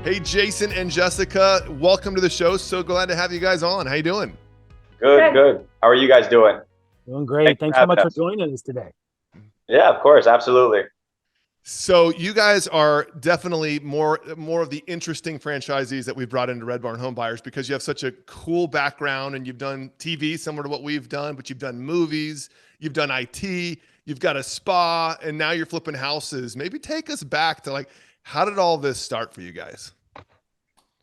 Hey, Jason and Jessica, welcome to the show. So glad to have you guys on. How you doing? Good. How are you guys doing? Doing great. Thanks so much for joining us today. Yeah, of course. Absolutely. So you guys are definitely more of the interesting franchisees that we've brought into Red Barn Home Buyers because you have such a cool background and you've done TV similar to what we've done, but you've done movies, you've done IT, you've got a spa, and now you're flipping houses. Maybe take us back to how did all this start for you guys?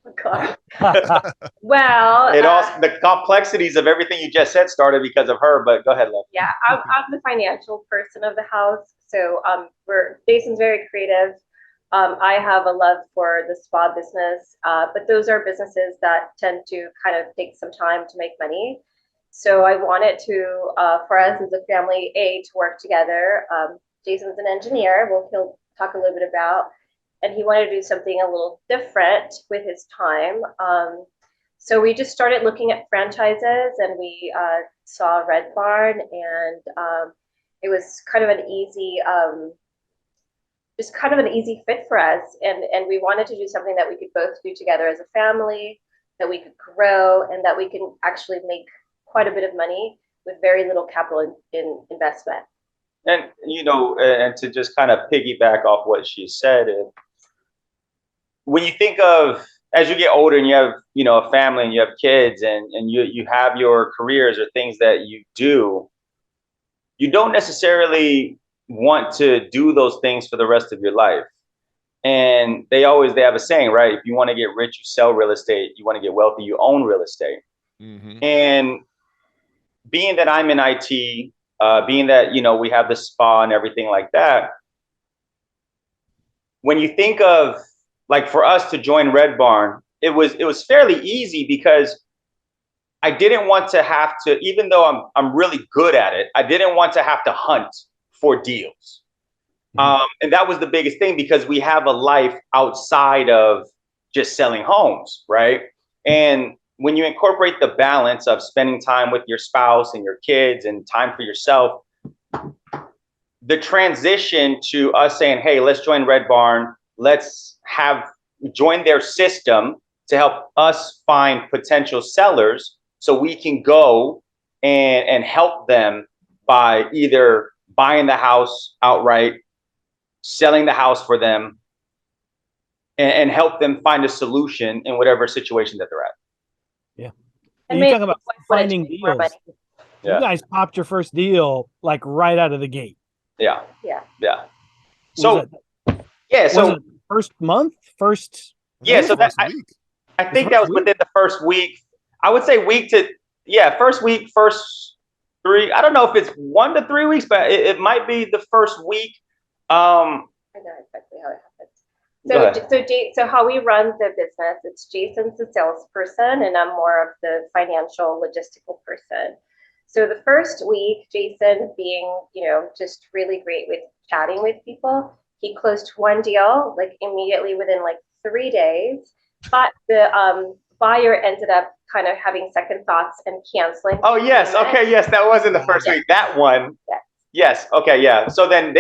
Oh, God. Well, the complexities of everything you just said started because of her, but go ahead, love. Yeah, I'm the financial person of the house. So Jason's very creative. I have a love for the spa business, but those are businesses that tend to kind of take some time to make money. So I wanted to, for us as a family, to work together. Jason's an engineer, he'll talk a little bit about, and he wanted to do something a little different with his time. So we just started looking at franchises, and we saw Red Barn, and it was kind of an easy, fit for us. And we wanted to do something that we could both do together as a family, that we could grow, and that we can actually make quite a bit of money with very little capital in investment. And, and to just kind of piggyback off what she said, when you think of, as you get older and you have, a family and you have kids and you have your careers or things that you do, you don't necessarily want to do those things for the rest of your life. And they have a saying, right? If you want to get rich, you sell real estate. You want to get wealthy, you own real estate. Mm-hmm. And being that I'm in IT, being that, we have the spa and everything like that, when you think of, for us to join Red Barn, it was fairly easy because I didn't want to have to, even though I'm really good at it, I didn't want to have to hunt for deals. Mm-hmm. And that was the biggest thing because we have a life outside of just selling homes, right? And when you incorporate the balance of spending time with your spouse and your kids and time for yourself, the transition to us saying, hey, let's join Red Barn, let's join their system to help us find potential sellers so we can go and help them by either buying the house outright, selling the house for them, and help them find a solution in whatever situation that they're at. Yeah. And you talk about finding deals. You guys popped your first deal right out of the gate. Yeah. So first month, first. Yeah. So that I think that was within the first week. I would say first week, first 3. I don't know if it's 1 to 3 weeks, but it might be the first week. I know exactly how it happens. So how we run the business, it's Jason's the salesperson, and I'm more of the financial logistical person. So the first week, Jason being, just really great with chatting with people, he closed one deal immediately within 3 days, but the buyer ended up kind of having second thoughts and canceling. Oh, yes. Okay. Yes. That was in the first week. That one. Yes. Okay. Yeah. So then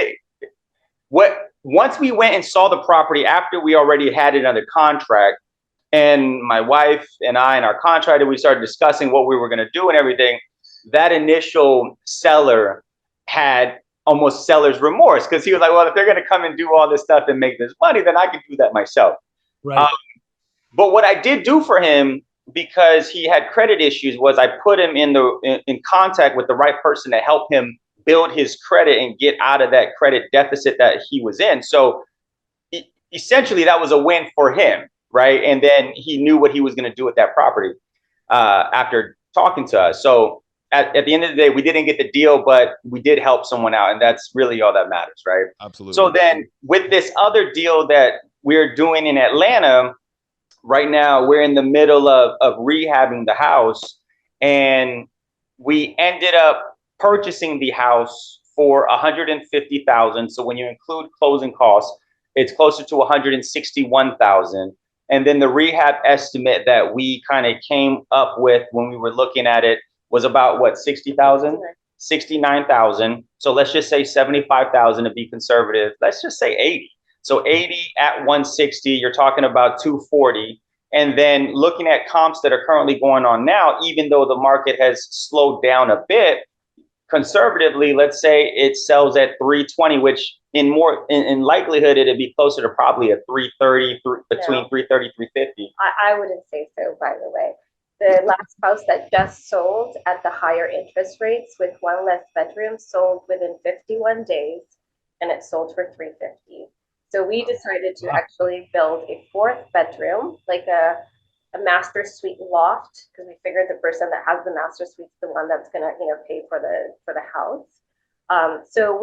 once we went and saw the property after we already had it under contract, and my wife and I and our contractor, we started discussing what we were going to do and everything, that initial seller had almost seller's remorse because he was like, well, if they're going to come and do all this stuff and make this money, then I can do that myself. Right. But what I did do for him, because he had credit issues, was I put him in contact with the right person to help him build his credit and get out of that credit deficit that he was in. So essentially that was a win for him, right? And then he knew what he was going to do with that property after talking to us. So at the end of the day, we didn't get the deal, but we did help someone out, and that's really all that matters, right? Absolutely. So then with this other deal that we're doing in Atlanta, right now we're in the middle of rehabbing the house, and we ended up purchasing the house for $150,000. So when you include closing costs, it's closer to $161,000. And then the rehab estimate that we kind of came up with when we were looking at it was about what, 60,000, 69,000. So let's just say 75,000 to be conservative. Let's just say 80. So 80 at 160, you're talking about 240. And then looking at comps that are currently going on now, even though the market has slowed down a bit, conservatively, let's say it sells at 320, which in likelihood, it'd be closer to probably a 330, between 330, 350. I wouldn't say so, by the way. The last house that just sold at the higher interest rates with one less bedroom sold within 51 days, and it sold for 350. So we decided to actually build a fourth bedroom, like a master suite loft, because we figured the person that has the master suite is the one that's gonna, pay for the house. So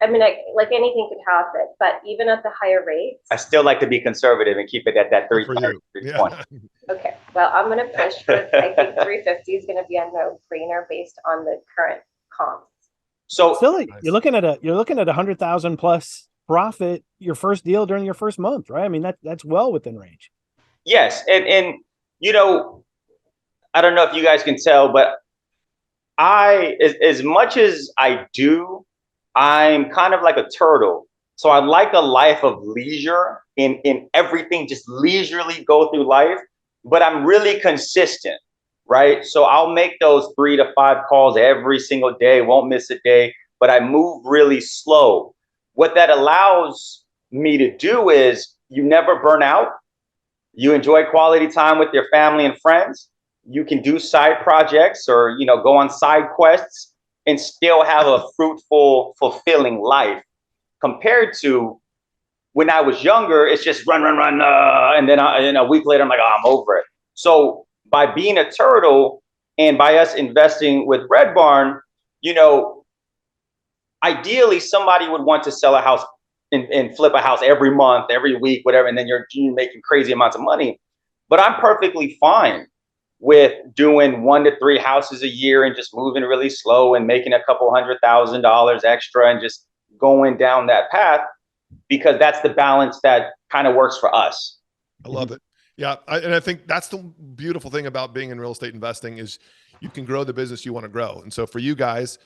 I mean, like anything could happen, but even at the higher rates, I still like to be conservative and keep it at that 320. Yeah. Okay, well, I'm gonna push for, I think 350 is gonna be a no-brainer based on the current comps. So silly, you're looking at 100,000 plus profit your first deal during your first month, right? I mean, that's well within range. Yes, and I don't know if you guys can tell, but as much as I do, I'm kind of like a turtle. So I like a life of leisure in everything, just leisurely go through life, but I'm really consistent, right? So I'll make those 3 to 5 calls every single day, won't miss a day, but I move really slow. What that allows me to do is you never burn out. You enjoy quality time with your family and friends. You can do side projects or, go on side quests and still have a fruitful, fulfilling life, compared to when I was younger. It's just run, and then a week later, I'm like, oh, I'm over it. So by being a turtle and by us investing with Red Barn, ideally somebody would want to sell a house and flip a house every month, every week, whatever, and then you're making crazy amounts of money. But I'm perfectly fine with doing 1 to 3 houses a year and just moving really slow and making a couple $100,000 extra and just going down that path, because that's the balance that kind of works for us. I love it. Yeah. And I think that's the beautiful thing about being in real estate investing is you can grow the business you want to grow. And so for you guys,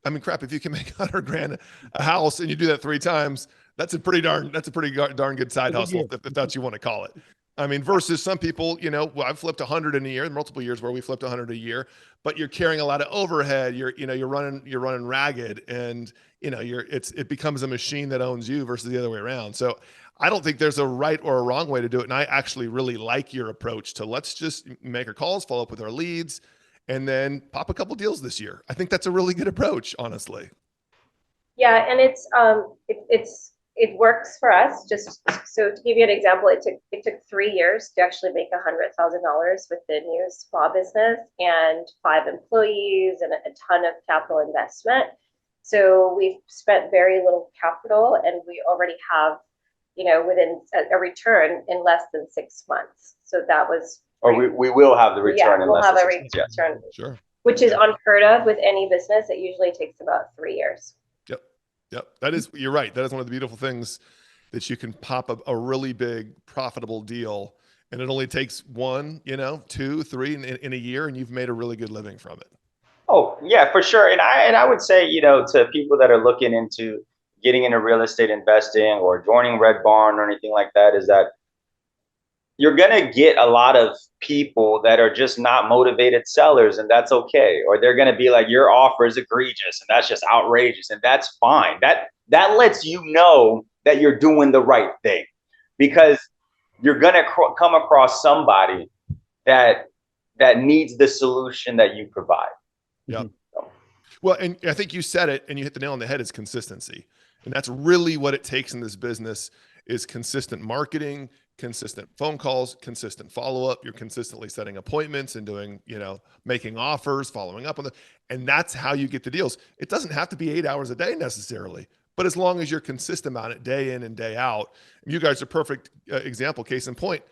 I mean, crap, if you can make 100 grand a house and you do that 3 times, that's a pretty darn good side hustle, if that's what you want to call it. I mean, versus some people, I've flipped 100 in a year, multiple years where we flipped 100 a year, but you're carrying a lot of overhead. You're running ragged, and it becomes a machine that owns you versus the other way around. So I don't think there's a right or a wrong way to do it. And I actually really like your approach to let's just make our calls, follow up with our leads, and then pop a couple deals this year. I think that's a really good approach, honestly. Yeah, and it works for us. Just so to give you an example, it took 3 years to actually make $100,000 with the new spa business and 5 employees and a ton of capital investment. So we've spent very little capital, and we already have, within a return in less than 6 months. So that was. Or we will have the return in less than 6 months. Return, sure. Which is unheard of with any business. It usually takes about 3 years. Yep. You're right. That is one of the beautiful things, that you can pop a really big profitable deal, and it only takes 1, 2, 3 in a year, and you've made a really good living from it. Oh yeah, for sure. And I would say, to people that are looking into getting into real estate investing or joining Red Barn or anything like that, is that you're going to get a lot of people that are just not motivated sellers, and that's okay. Or they're going to be like, your offer is egregious and that's just outrageous, and that's fine. That lets you know that you're doing the right thing, because you're going to come across somebody that needs the solution that you provide. Yeah. Well, and I think you said it and you hit the nail on the head. It's consistency. And that's really what it takes in this business, is consistent marketing, consistent phone calls, consistent follow-up. You're consistently setting appointments and doing, making offers, following up on them. And that's how you get the deals. It doesn't have to be 8 hours a day necessarily, but as long as you're consistent on it day in and day out. You guys are a perfect example, case in point.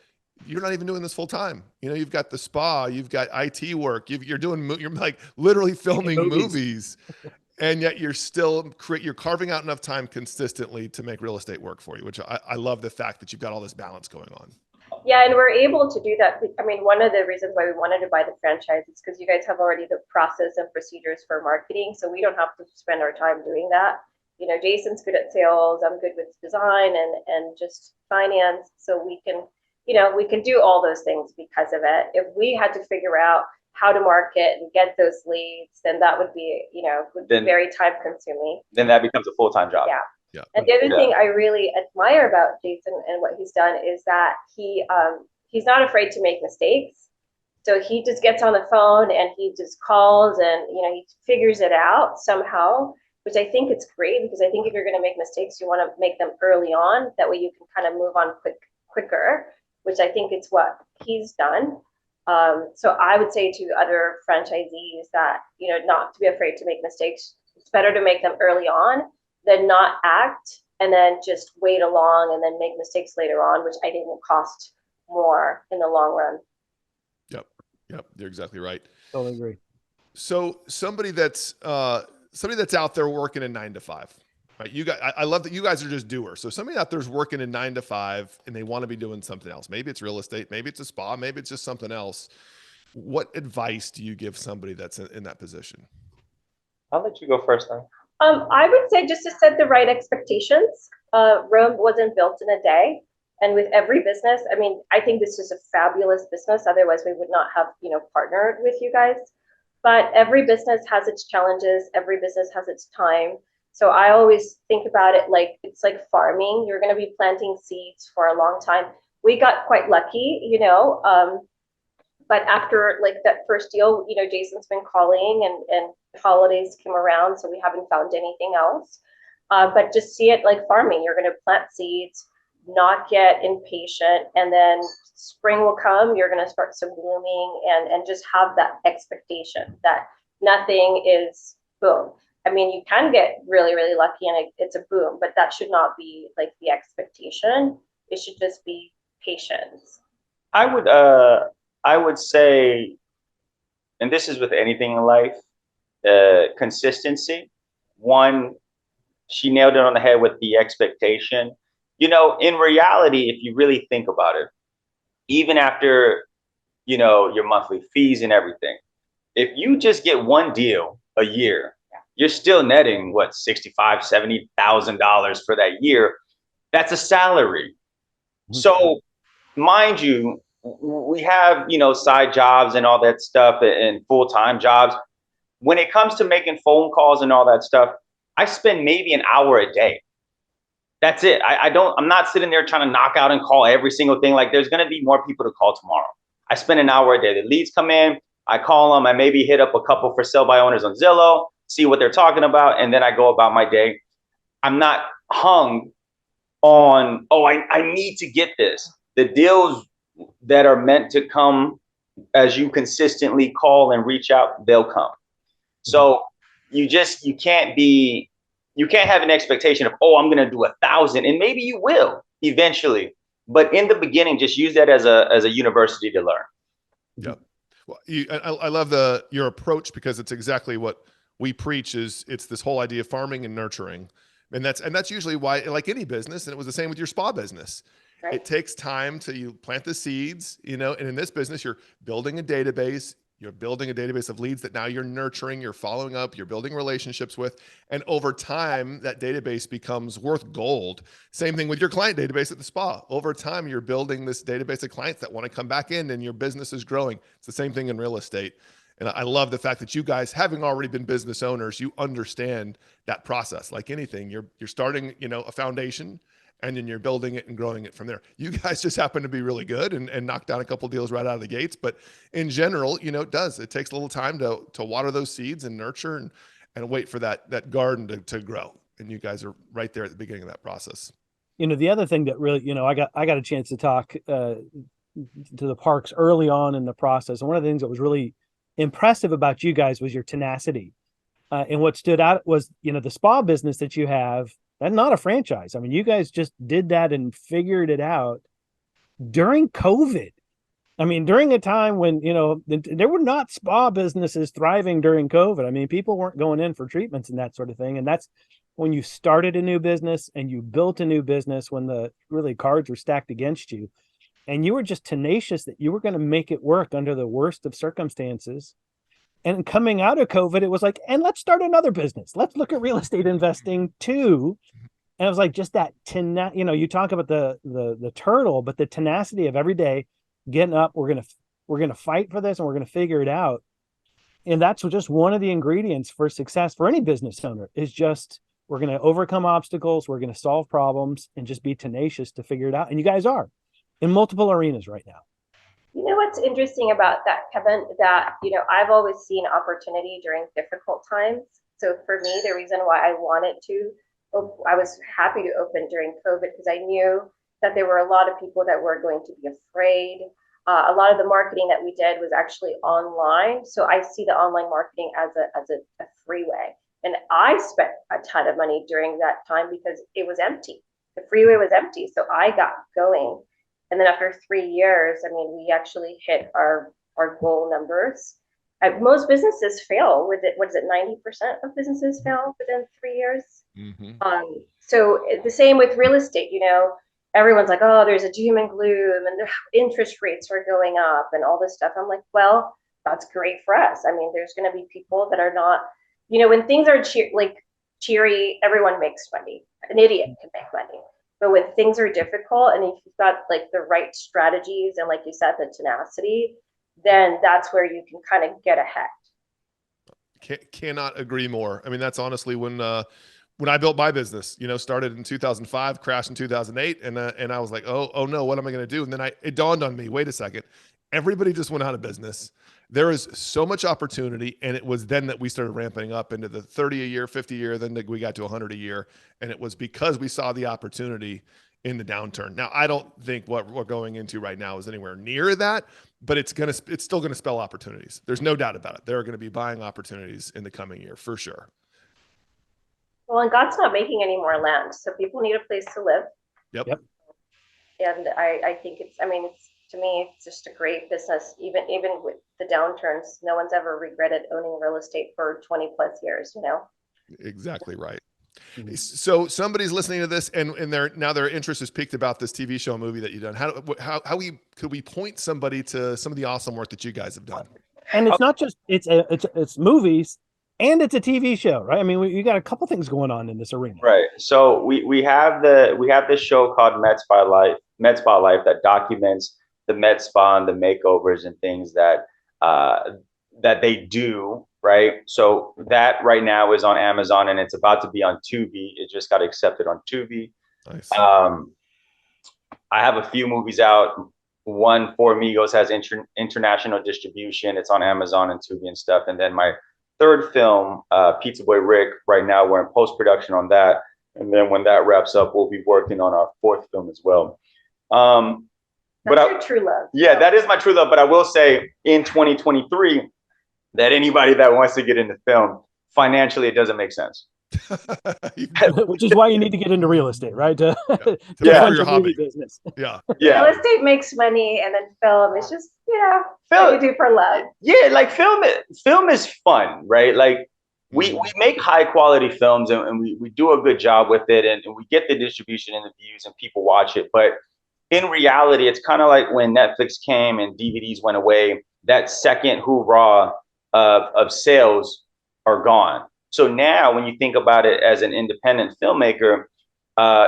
You're not even doing this full time. You've got the spa, you've got IT work, you're like literally filming movies. And yet you're still you're carving out enough time consistently to make real estate work for you, which I love the fact that you've got all this balance going on. Yeah, and we're able to do that. I mean, one of the reasons why we wanted to buy the franchise is because you guys have already the process and procedures for marketing, so we don't have to spend our time doing that. Jason's good at sales, I'm good with design and just finance. So we can do all those things because of it. If we had to figure out how to market and get those leads, then that would be, very time consuming. Then that becomes a full-time job. Yeah. Yeah. And the other thing I really admire about Jason and what he's done is that he's not afraid to make mistakes. So he just gets on the phone and he just calls and, he figures it out somehow, which I think it's great, because I think if you're going to make mistakes, you want to make them early on. That way you can kind of move on quicker, which I think is what he's done. So I would say to other franchisees that, not to be afraid to make mistakes. It's better to make them early on than not act and then just wait along and then make mistakes later on, which I think will cost more in the long run. Yep. You're exactly right. Totally agree. So somebody that's out there working in 9 to 5, right? You guys, I love that you guys are just doers. So somebody out there's working in 9 to 5 and they want to be doing something else. Maybe it's real estate, maybe it's a spa, maybe it's just something else. What advice do you give somebody that's in that position? I'll let you go first then. I would say just to set the right expectations. Rome wasn't built in a day. And with every business, I think this is a fabulous business. Otherwise, we would not have, partnered with you guys. But every business has its challenges. Every business has its time. So I always think about it like it's like farming. You're going to be planting seeds for a long time. We got quite lucky, but after like that first deal, Jason's been calling and holidays came around, so we haven't found anything else. But just see it like farming. You're going to plant seeds, not get impatient, and then spring will come. You're going to start some blooming and just have that expectation that nothing is boom. You can get really, really lucky and it's a boom, but that should not be like the expectation. It should just be patience. I would say, and this is with anything in life, consistency. One, she nailed it on the head with the expectation. In reality, if you really think about it, even after, your monthly fees and everything, if you just get one deal a year, you're still netting what, $65,000, $70,000 for that year. That's a salary. So mind you, we have, side jobs and all that stuff and full-time jobs. When it comes to making phone calls and all that stuff, I spend maybe an hour a day. That's it. I'm not sitting there trying to knock out and call every single thing. Like, there's going to be more people to call tomorrow. I spend an hour a day. The leads come in, I call them. I maybe hit up a couple for sale by owners on Zillow, see what they're talking about, and then I go about my day. I'm not hung on, I need to get this. The deals that are meant to come as you consistently call and reach out, they'll come. So you can't have an expectation of, I'm going to do 1,000, and maybe you will eventually. But in the beginning, just use that as a university to learn. Yep. Well, I love your approach, because it's exactly what we preach. It's this whole idea of farming and nurturing, and that's usually why, like any business, and it was the same with your spa business. Right. It takes time you plant the seeds, and in this business, you're building a database. You're building a database of leads that now you're nurturing, you're following up, you're building relationships with, and over time, that database becomes worth gold. Same thing with your client database at the spa. Over time, you're building this database of clients that want to come back in, and your business is growing. It's the same thing in real estate. And I love the fact that you guys, having already been business owners, you understand that process. Like anything, you're starting, a foundation, and then you're building it and growing it from there. You guys just happen to be really good and knock down a couple deals right out of the gates. But in general, it takes a little time to water those seeds and nurture and wait for that garden to grow. And you guys are right there at the beginning of that process. The other thing that really, I got a chance to talk to the Parks early on in the process. And one of the things that was really impressive about you guys was your tenacity. And what stood out was, the spa business that you have. That's not a franchise. You guys just did that and figured it out during COVID. During a time when, there were not spa businesses thriving during COVID. People weren't going in for treatments and that sort of thing. And that's when you started a new business and you built a new business when the really cards were stacked against you. And you were just tenacious that you were going to make it work under the worst of circumstances. And coming out of COVID, it was like, and let's start another business. Let's look at real estate investing too. And it was like just that you talk about the turtle, but the tenacity of every day getting up. We're gonna fight for this, and we're gonna figure it out. And that's just one of the ingredients for success for any business owner, is just we're gonna overcome obstacles, we're gonna solve problems, and just be tenacious to figure it out. And you guys are in multiple arenas right now. You know what's interesting about that, Kevin, that, I've always seen opportunity during difficult times. So for me, the reason why I was happy to open during COVID, because I knew that there were a lot of people that were going to be afraid. A lot of the marketing that we did was actually online. So I see the online marketing as a freeway. And I spent a ton of money during that time because it was empty. The freeway was empty. So I got going. And then after 3 years, we actually hit our goal numbers. Most businesses fail with it. What is it? 90% of businesses fail within 3 years. Mm-hmm. So the same with real estate. Everyone's like, oh, there's a doom and gloom, and the interest rates are going up, and all this stuff. I'm like, well, that's great for us. There's going to be people that are not. When things are cheery, everyone makes money. An idiot can make money. But when things are difficult, and if you've got the right strategies and, like you said, the tenacity, then that's where you can kind of get ahead. Cannot agree more. That's honestly when I built my business, started in 2005, crashed in 2008. And I was like, oh no, what am I going to do? And then it dawned on me, wait a second, everybody just went out of business. There is so much opportunity. And it was then that we started ramping up into the 30 a year, 50 a year. Then we got to 100 a year. And it was because we saw the opportunity in the downturn. Now, I don't think what we're going into right now is anywhere near that, but it's still going to spell opportunities. There's no doubt about it. There are going to be buying opportunities in the coming year for sure. Well, and God's not making any more land, so people need a place to live. Yep. And I think it's to me, it's just a great business. Even with the downturns, no one's ever regretted owning real estate for 20 plus years, Exactly right. Mm-hmm. So somebody's listening to this and their interest is piqued about this TV show movie that you've done. How could we point somebody to some of the awesome work that you guys have done? And it's not just it's movies, and it's a TV show, right? You got a couple things going on in this arena, right? So we have this show called Med Spa Life that documents the med spa and the makeovers and things that they do, right? So that right now is on Amazon, and it's about to be on Tubi. It just got accepted on Tubi. Nice. I have a few movies out. One, Four Amigos, has international distribution. It's on Amazon and Tubi and stuff. And then my third film, Pizza Boy Rick, right now we're in post-production on that. And then when that wraps up, we'll be working on our fourth film as well. That's your true love. Yeah, that is my true love. But I will say in 2023 that anybody that wants to get into film, financially, it doesn't make sense. Which is why you need to get into real estate, right? To fund your hobby business. Yeah. Real estate makes money, and then film is just what you do for love. Yeah, film is fun, right? Like we make high quality films, and we do a good job with it, and we get the distribution and the views, and people watch it. But in reality, it's kind of like when Netflix came and DVDs went away. That second hoorah of sales are gone. So now, when you think about it as an independent filmmaker,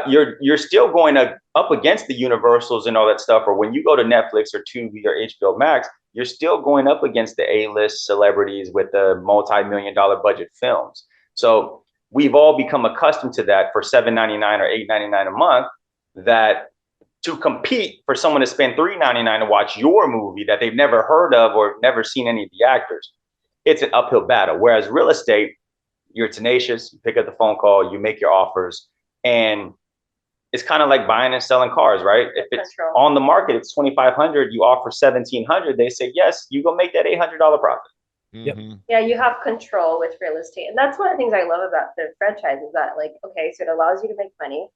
you're still going up against the Universals and all that stuff. Or when you go to Netflix or Tubi or HBO Max, you're still going up against the A-list celebrities with the multi-million-dollar budget films. So we've all become accustomed to that for $7.99 or $8.99 a month. That to compete for someone to spend $3.99 to watch your movie that they've never heard of or never seen any of the actors, it's an uphill battle. Whereas real estate, you're tenacious, you pick up the phone call, you make your offers, and it's kind of like buying and selling cars, right? If it's on the market, it's $2,500, you offer $1,700, they say, yes, you go make that $800 profit. Yep. Yeah, you have control with real estate. And that's one of the things I love about the franchise is that, okay, so it allows you to make money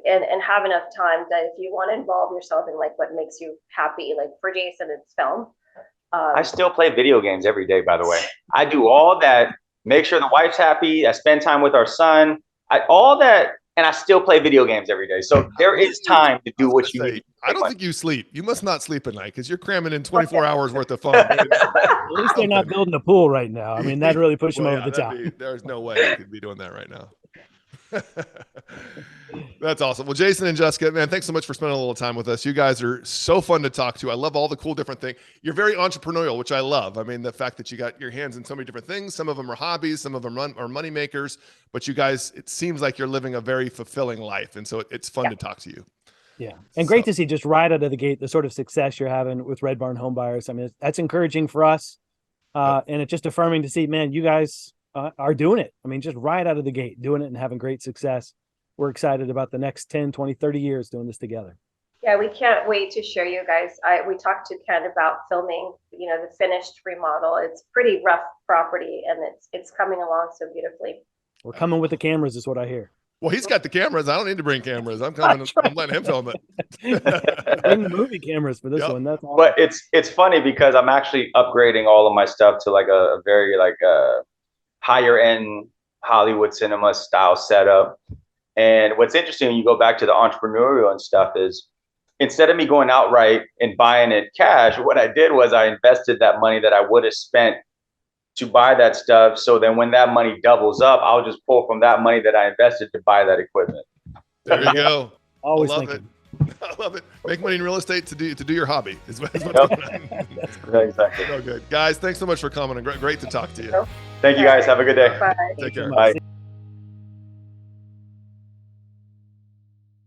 and have enough time that if you want to involve yourself in what makes you happy, like for Jason, it's film. I still play video games every day, by the way. I do all that, make sure the wife's happy. I spend time with our son. All that and I still play video games every day. So there is time to do what you need. I don't think you sleep. You must not sleep at night because you're cramming in 24 hours worth of fun. At least they're not building a pool right now. I mean, that really pushed them Well, over the top. There's no way you could be doing that right now. That's awesome. Well, Jason and Jessica, man, thanks so much for spending a little time with us. You guys are so fun to talk to. I love all the cool different things. You're very entrepreneurial, which I love. I mean, the fact that you got your hands in so many different things. Some of them are hobbies, some of them are money makers, but you guys, it seems like you're living a very fulfilling life. And so it's fun to talk to you. Yeah. And great to see just right out of the gate, the sort of success you're having with Red Barn Home Buyers. I mean, that's encouraging for us. And it's just affirming to see, man, you guys are doing it. I mean, just right out of the gate, doing it and having great success. We're excited about the next 10, 20, 30 years doing this together. Yeah, we can't wait to show you guys. We talked to Ken about filming, the finished remodel. It's pretty rough property, and it's coming along so beautifully. We're coming with the cameras is what I hear. Well, he's got the cameras. I don't need to bring cameras. I'm coming. I'm letting him film it. Bring the movie cameras for this one. That's awesome. But it's funny because I'm actually upgrading all of my stuff to like a very higher end Hollywood cinema style setup. And what's interesting when you go back to the entrepreneurial and stuff is instead of me going outright and buying it cash, what I did was I invested that money that I would have spent to buy that stuff. So then when that money doubles up, I'll just pull from that money that I invested to buy that equipment. There you go. Always I love thinking. it. I love it. Make money in real estate to do your hobby. Is what Exactly. So good. Guys, thanks so much for coming. Great to talk to you. Thank you guys. Have a good day. Bye. Take care. Bye.